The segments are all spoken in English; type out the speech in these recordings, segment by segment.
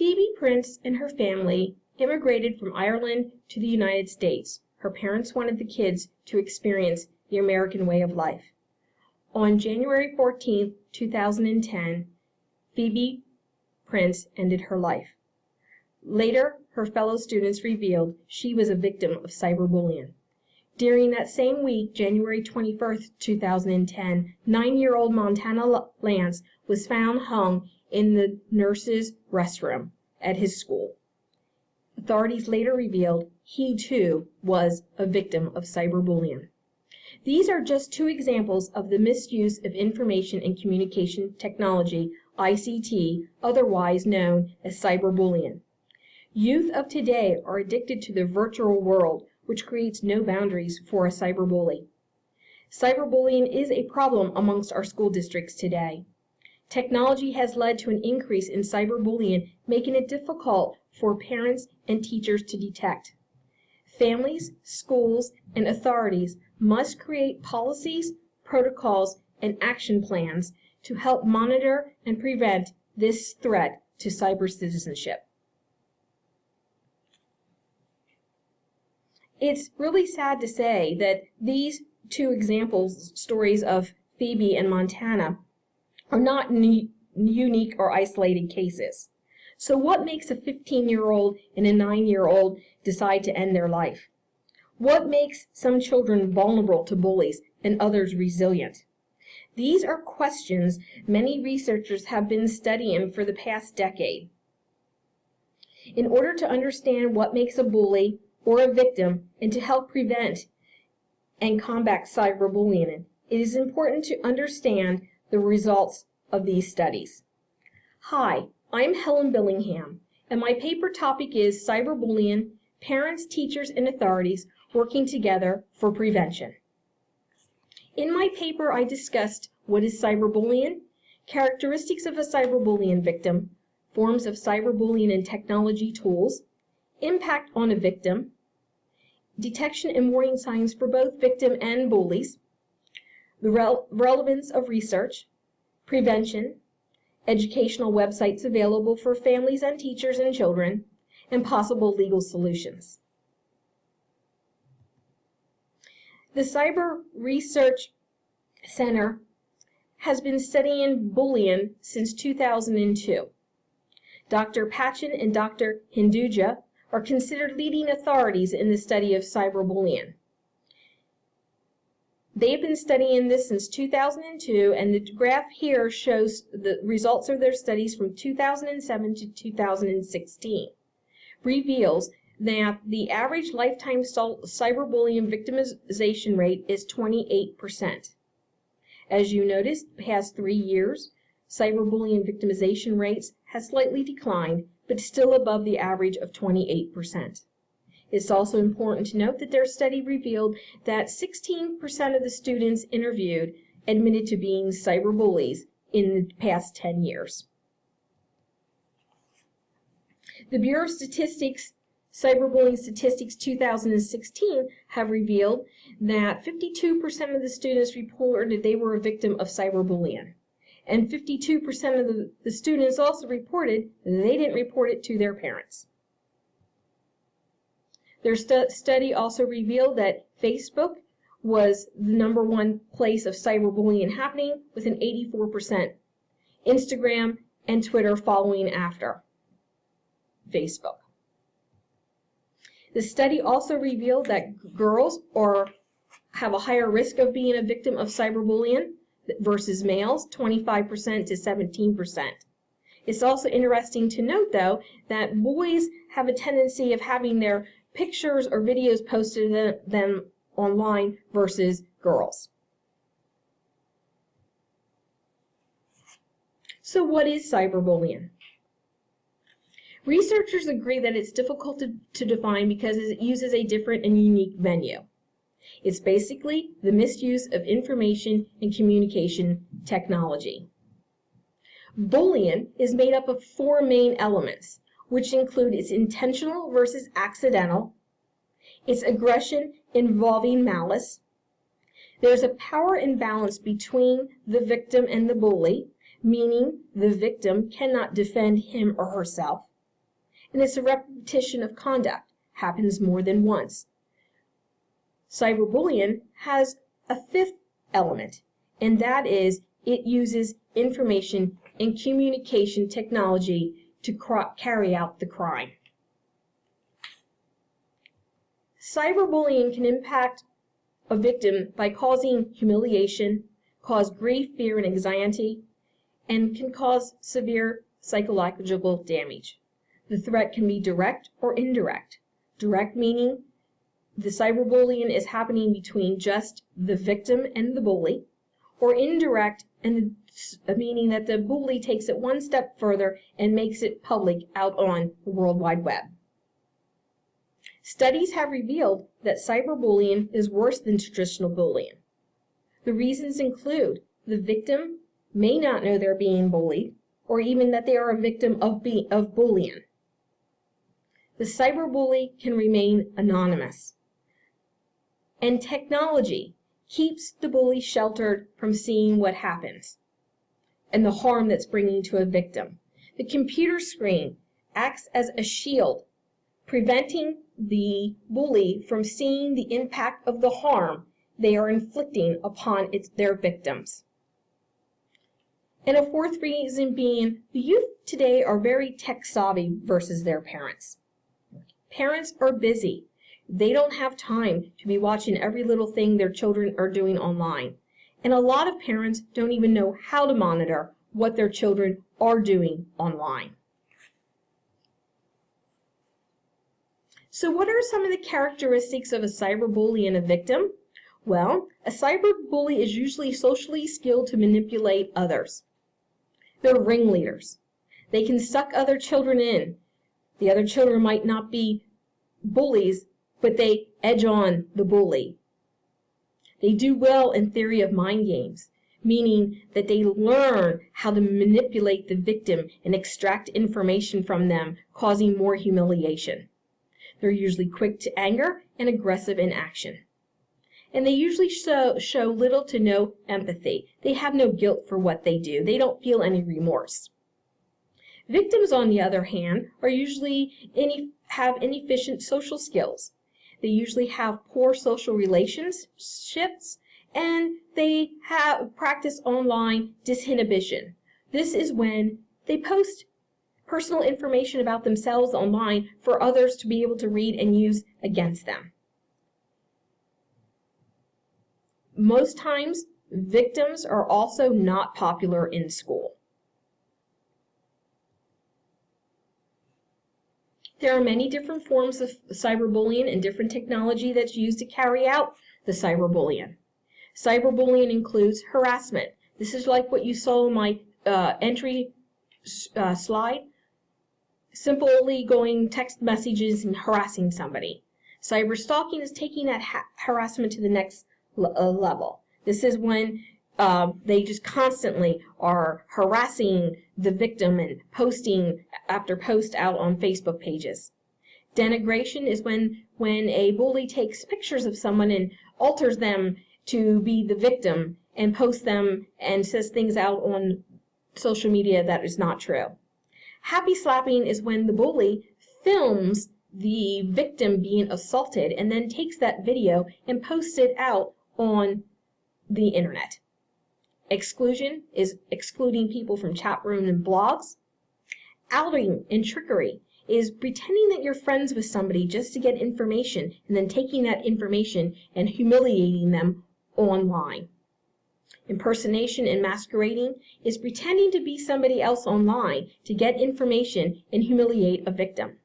Phoebe Prince and her family immigrated from Ireland to the United States. Her parents wanted the kids to experience the American way of life. On January 14, 2010, Phoebe Prince ended her life. Later, her fellow students revealed she was a victim of cyberbullying. During that same week, January 21, 2010, 9-year-old Montana Lance was found hung in the nurse's restroom at his school. Authorities later revealed he too was a victim of cyberbullying. These are just two examples of the misuse of information and communication technology, ICT, otherwise known as cyberbullying. Youth of today are addicted to the virtual world, which creates no boundaries for a cyberbully. Cyberbullying is a problem amongst our school districts today. Technology has led to an increase in cyberbullying, making it difficult for parents and teachers to detect. Families, schools, and authorities must create policies, protocols, and action plans to help monitor and prevent this threat to cyber citizenship. It's really sad to say that these two stories of Phoebe and Montana, are not unique or isolated cases. So what makes a 15-year-old and a 9-year-old decide to end their life? What makes some children vulnerable to bullies and others resilient? These are questions many researchers have been studying for the past decade. In order to understand what makes a bully or a victim and to help prevent and combat cyberbullying, it is important to understand the results of these studies. Hi, I'm Helen Billingham, and my paper topic is Cyberbullying, Parents, Teachers, and Authorities Working Together for Prevention. In my paper, I discussed what is cyberbullying, characteristics of a cyberbullying victim, forms of cyberbullying and technology tools, impact on a victim, detection and warning signs for both victim and bullies, the relevance of research, prevention, educational websites available for families and teachers and children, and possible legal solutions. The Cyber Research Center has been studying bullying since 2002. Dr. Pachin and Dr. Hinduja are considered leading authorities in the study of cyberbullying. They've been studying this since 2002, and the graph here shows the results of their studies from 2007 to 2016. Reveals that the average lifetime cyberbullying victimization rate is 28%. As you notice, the past 3 years, cyberbullying victimization rates has slightly declined, but still above the average of 28%. It's also important to note that their study revealed that 16% of the students interviewed admitted to being cyberbullies in the past 10 years. The Bureau of Statistics Cyberbullying Statistics 2016 have revealed that 52% of the students reported they were a victim of cyberbullying. And 52% of the students also reported they didn't report it to their parents. Their study also revealed that Facebook was the #1 place of cyberbullying happening, with an 84%. Instagram and Twitter following after Facebook. The study also revealed that girls have a higher risk of being a victim of cyberbullying versus males, 25% to 17%. It's also interesting to note, though, that boys have a tendency of having their pictures or videos posted them online versus girls. So what is cyberbullying? Researchers agree that it's difficult to define because it uses a different and unique venue. It's basically the misuse of information and communication technology. Bullying is made up of 4 main elements, which include its intentional versus accidental, its aggression involving malice. There's a power imbalance between the victim and the bully, meaning the victim cannot defend him or herself. and it's a repetition of conduct, happens more than once. Cyberbullying has a fifth element, and that is it uses information and communication technology to carry out the crime. Cyberbullying can impact a victim by causing humiliation, cause grief, fear, and anxiety, and can cause severe psychological damage. The threat can be direct or indirect. Direct meaning the cyberbullying is happening between just the victim and the bully, or indirect and meaning that the bully takes it one step further and makes it public out on the World Wide Web. Studies have revealed that cyberbullying is worse than traditional bullying. The reasons include the victim may not know they're being bullied, or even that they are a victim of bullying. The cyberbully can remain anonymous. And technology keeps the bully sheltered from seeing what happens and the harm that's bringing to a victim. The computer screen acts as a shield, preventing the bully from seeing the impact of the harm they are inflicting upon their victims. And a fourth reason being, the youth today are very tech savvy versus their parents. Parents are busy. They don't have time to be watching every little thing their children are doing online. And a lot of parents don't even know how to monitor what their children are doing online. So what are some of the characteristics of a cyberbully and a victim? Well, a cyberbully is usually socially skilled to manipulate others. They're ringleaders. They can suck other children in. The other children might not be bullies, but they edge on the bully. They do well in theory of mind games, meaning that they learn how to manipulate the victim and extract information from them, causing more humiliation. They're usually quick to anger and aggressive in action. And they usually show little to no empathy. They have no guilt for what they do. They don't feel any remorse. Victims, on the other hand, are usually have inefficient social skills. They usually have poor social relationships, and they practice online disinhibition. This is when they post personal information about themselves online for others to be able to read and use against them. Most times, victims are also not popular in school. There are many different forms of cyberbullying and different technology that's used to carry out the cyberbullying. Cyberbullying includes harassment. This is like what you saw in my entry slide. Simply going text messages and harassing somebody. Cyberstalking is taking that harassment to the next level. This is when they just constantly are harassing the victim and posting after post out on Facebook pages. Denigration is when a bully takes pictures of someone and alters them to be the victim and posts them and says things out on social media that is not true. Happy slapping is when the bully films the victim being assaulted and then takes that video and posts it out on the internet. Exclusion is excluding people from chat rooms and blogs. Outing and trickery is pretending that you're friends with somebody just to get information and then taking that information and humiliating them online. Impersonation and masquerading is pretending to be somebody else online to get information and humiliate a victim.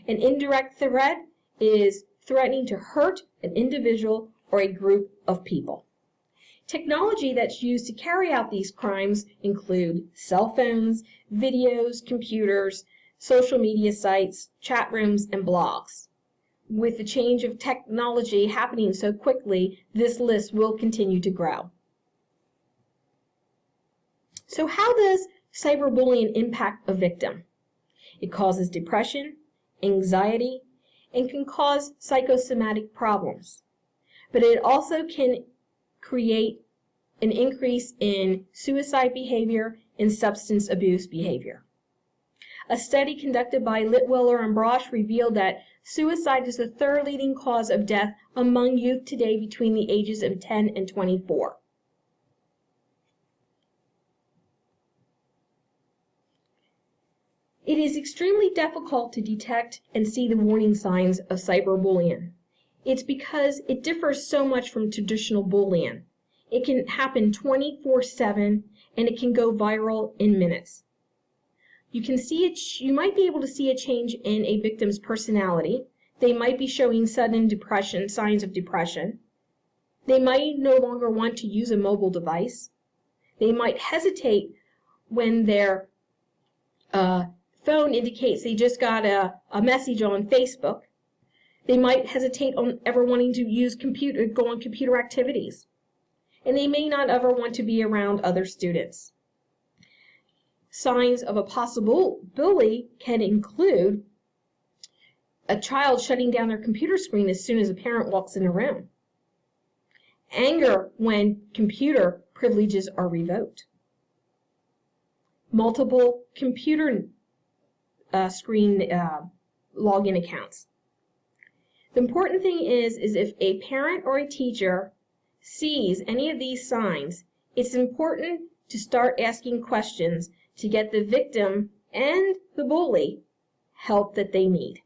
An indirect threat is threatening to hurt an individual or a group of people. Technology that's used to carry out these crimes include cell phones, videos, computers, social media sites, chat rooms, and blogs. With the change of technology happening so quickly, this list will continue to grow. So how does cyberbullying impact a victim? It causes depression, anxiety, and can cause psychosomatic problems. But it also can create an increase in suicide behavior and substance abuse behavior. A study conducted by Litwiller and Brosh revealed that suicide is the third leading cause of death among youth today between the ages of 10 and 24. It is extremely difficult to detect and see the warning signs of cyberbullying. It's because it differs so much from traditional bullying. It can happen 24/7 and it can go viral in minutes. You might be able to see a change in a victim's personality. They might be showing sudden depression, signs of depression. They might no longer want to use a mobile device. They might hesitate when their phone indicates they just got a message on Facebook. They might hesitate on ever wanting to go on computer activities. And they may not ever want to be around other students. Signs of a possible bully can include a child shutting down their computer screen as soon as a parent walks in a room. Anger when computer privileges are revoked. Multiple computer screen login accounts. The important thing is if a parent or a teacher sees any of these signs, it's important to start asking questions to get the victim and the bully help that they need.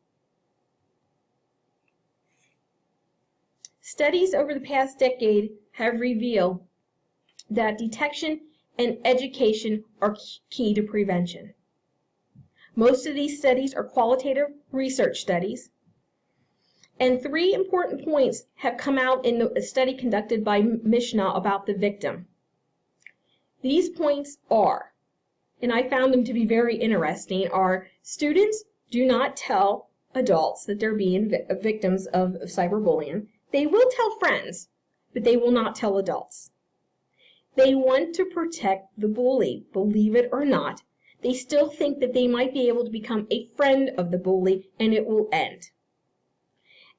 Studies over the past decade have revealed that detection and education are key to prevention. Most of these studies are qualitative research studies, and 3 important points have come out in a study conducted by Mishna about the victim. These points are, and I found them to be very interesting, are students do not tell adults that they're being victims of cyberbullying. They will tell friends, but they will not tell adults. They want to protect the bully, believe it or not. They still think that they might be able to become a friend of the bully and it will end.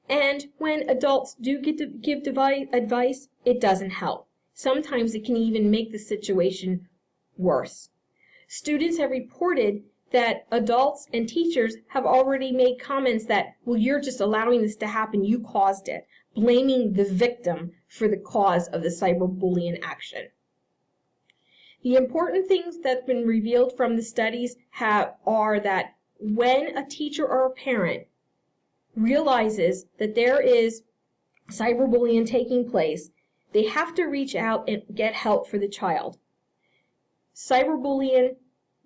And when adults do get to give advice, it doesn't help. Sometimes it can even make the situation worse. Students have reported that adults and teachers have already made comments that, well, you're just allowing this to happen, you caused it, blaming the victim for the cause of the cyberbullying action. The important things that have been revealed from the studies are that when a teacher or a parent realizes that there is cyberbullying taking place, they have to reach out and get help for the child. Cyberbullying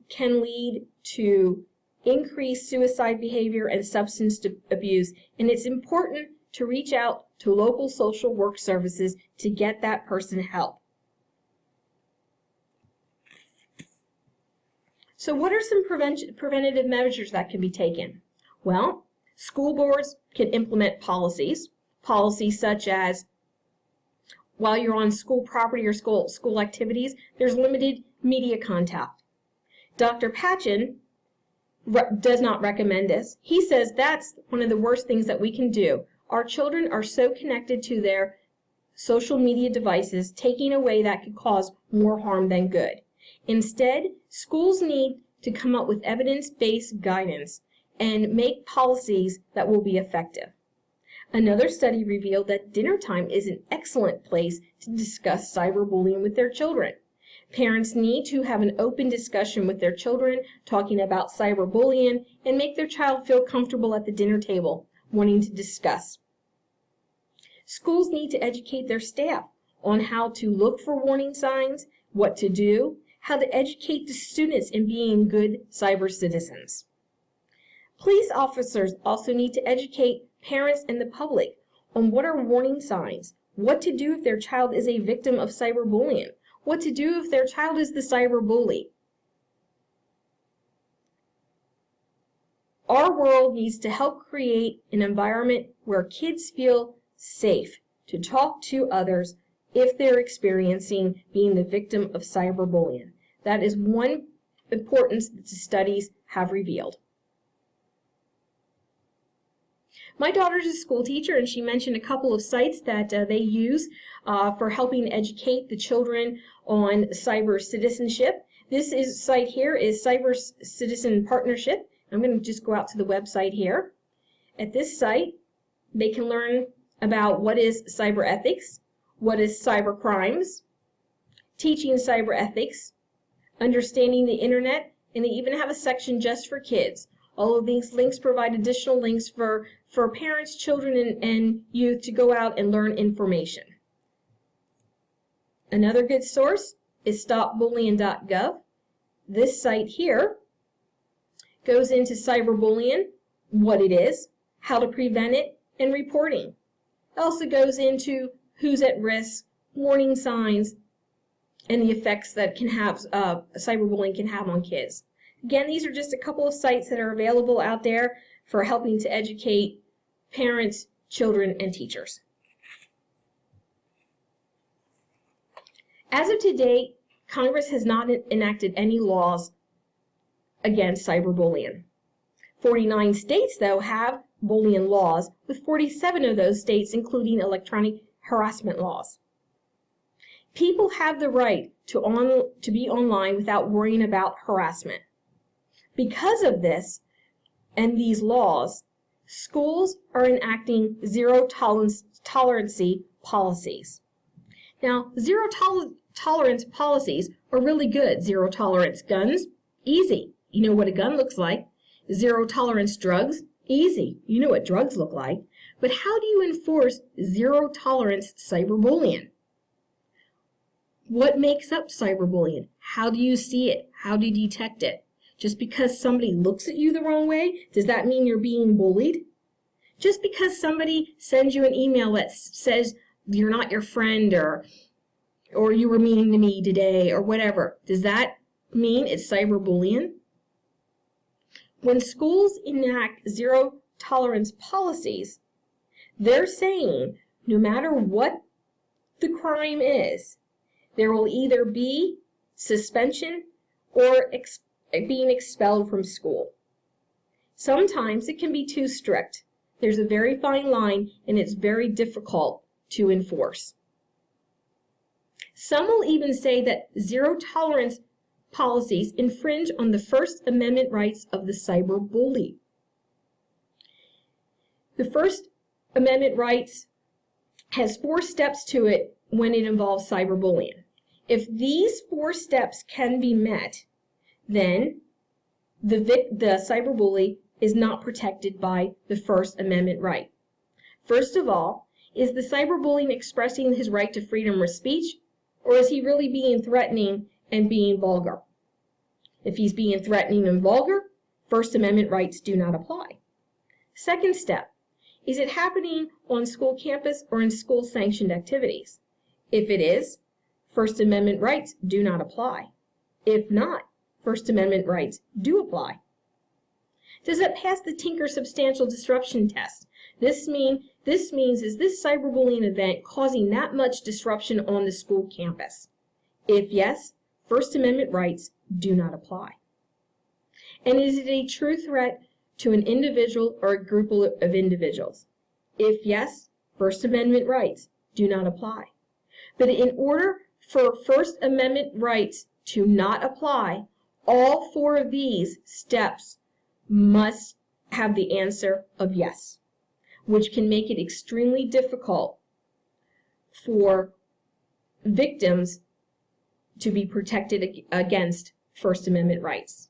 can lead to increased suicide behavior and substance abuse, and it's important to reach out to local social work services to get that person help. So what are some preventative measures that can be taken? Well, school boards can implement policies such as while you're on school property or school activities, there's limited media contact. Dr. Patchen does not recommend this. He says that's one of the worst things that we can do. Our children are so connected to their social media devices, taking away that could cause more harm than good. Instead, schools need to come up with evidence-based guidance and make policies that will be effective. Another study revealed that dinner time is an excellent place to discuss cyberbullying with their children. Parents need to have an open discussion with their children, talking about cyberbullying, and make their child feel comfortable at the dinner table, wanting to discuss. Schools need to educate their staff on how to look for warning signs, what to do, how to educate the students in being good cyber citizens. Police officers also need to educate parents and the public on what are warning signs, what to do if their child is a victim of cyberbullying, what to do if their child is the cyberbully. Our world needs to help create an environment where kids feel safe to talk to others if they're experiencing being the victim of cyberbullying. That is one importance that the studies have revealed. My daughter's a school teacher, and she mentioned a couple of sites that they use for helping educate the children on cyber citizenship. This site here is Cyber Citizen Partnership. I'm going to just go out to the website here. At this site, they can learn about what is cyber ethics, what is cyber crimes, teaching cyber ethics, understanding the internet, and they even have a section just for kids. All of these links provide additional links for parents, children, and youth to go out and learn information. Another good source is stopbullying.gov. This site here goes into cyberbullying, what it is, how to prevent it, and reporting. It also goes into who's at risk, warning signs, and the effects that cyberbullying can have on kids. Again, these are just a couple of sites that are available out there for helping to educate parents, children, and teachers. As of today, Congress has not enacted any laws against cyberbullying. 49 states, though, have bullying laws, with 47 of those states including electronic harassment laws. People have the right to be online without worrying about harassment. Because of this and these laws, schools are enacting zero tolerance policies. Now, zero tolerance policies are really good. Zero tolerance guns, easy. You know what a gun looks like. Zero tolerance drugs, easy. You know what drugs look like. But how do you enforce zero tolerance cyberbullying? What makes up cyberbullying? How do you see it? How do you detect it? Just because somebody looks at you the wrong way, does that mean you're being bullied? Just because somebody sends you an email that says you're not your friend or you were mean to me today or whatever, does that mean it's cyberbullying? When schools enact zero tolerance policies, they're saying no matter what the crime is, there will either be suspension or being expelled from school. Sometimes it can be too strict. There's a very fine line and it's very difficult to enforce. Some will even say that zero tolerance policies infringe on the First Amendment rights of the cyberbully. The First Amendment rights has 4 steps to it when it involves cyberbullying. If these 4 steps can be met, then the cyberbully is not protected by the First Amendment right. First of all, is the cyberbully expressing his right to freedom of speech, or is he really being threatening and being vulgar? If he's being threatening and vulgar, First Amendment rights do not apply. Second step, is it happening on school campus or in school-sanctioned activities? If it is, First Amendment rights do not apply. If not, First Amendment rights do apply. Does it pass the Tinker substantial disruption test? This means is this cyberbullying event causing that much disruption on the school campus? If yes, First Amendment rights do not apply. And is it a true threat to an individual or a group of individuals? If yes, First Amendment rights do not apply. But in order for First Amendment rights to not apply, all 4 of these steps must have the answer of yes, which can make it extremely difficult for victims to be protected against First Amendment rights.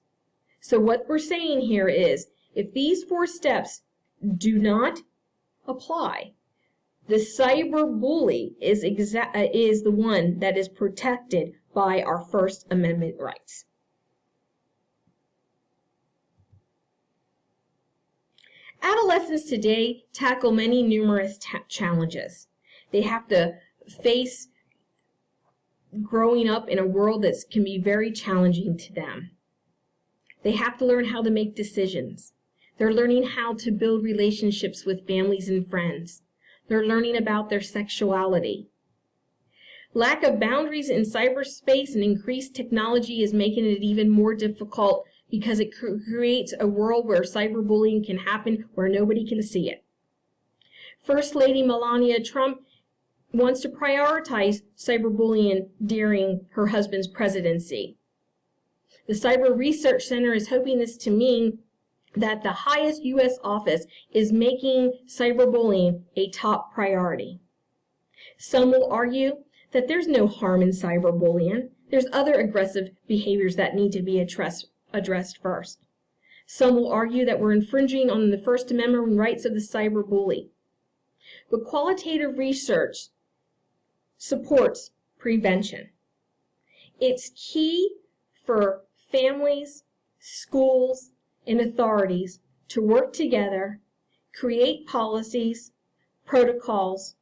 So what we're saying here is, if these 4 steps do not apply, the cyberbully is the one that is protected by our First Amendment rights. Adolescents today tackle many numerous challenges. They have to face growing up in a world that can be very challenging to them. They have to learn how to make decisions. They're learning how to build relationships with families and friends. They're learning about their sexuality. Lack of boundaries in cyberspace and increased technology is making it even more difficult because it creates a world where cyberbullying can happen where nobody can see it. First Lady Melania Trump wants to prioritize cyberbullying during her husband's presidency. The Cyber Research Center is hoping this to mean that the highest U.S. office is making cyberbullying a top priority. Some will argue that there's no harm in cyberbullying. There's other aggressive behaviors that need to be addressed first. Some will argue that we're infringing on the First Amendment rights of the cyberbully. But qualitative research supports prevention. It's key for families, schools, and authorities to work together, create policies, protocols,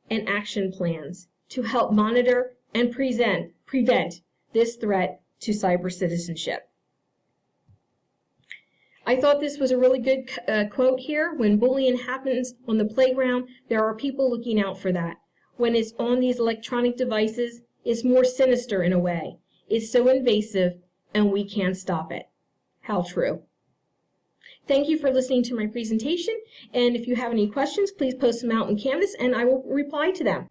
and action plans to help monitor and prevent this threat to cyber citizenship. I thought this was a really good quote here. When bullying happens on the playground, there are people looking out for that. When it's on these electronic devices, it's more sinister in a way. It's so invasive, and we can't stop it. How true. Thank you for listening to my presentation, and if you have any questions, please post them out in Canvas, and I will reply to them.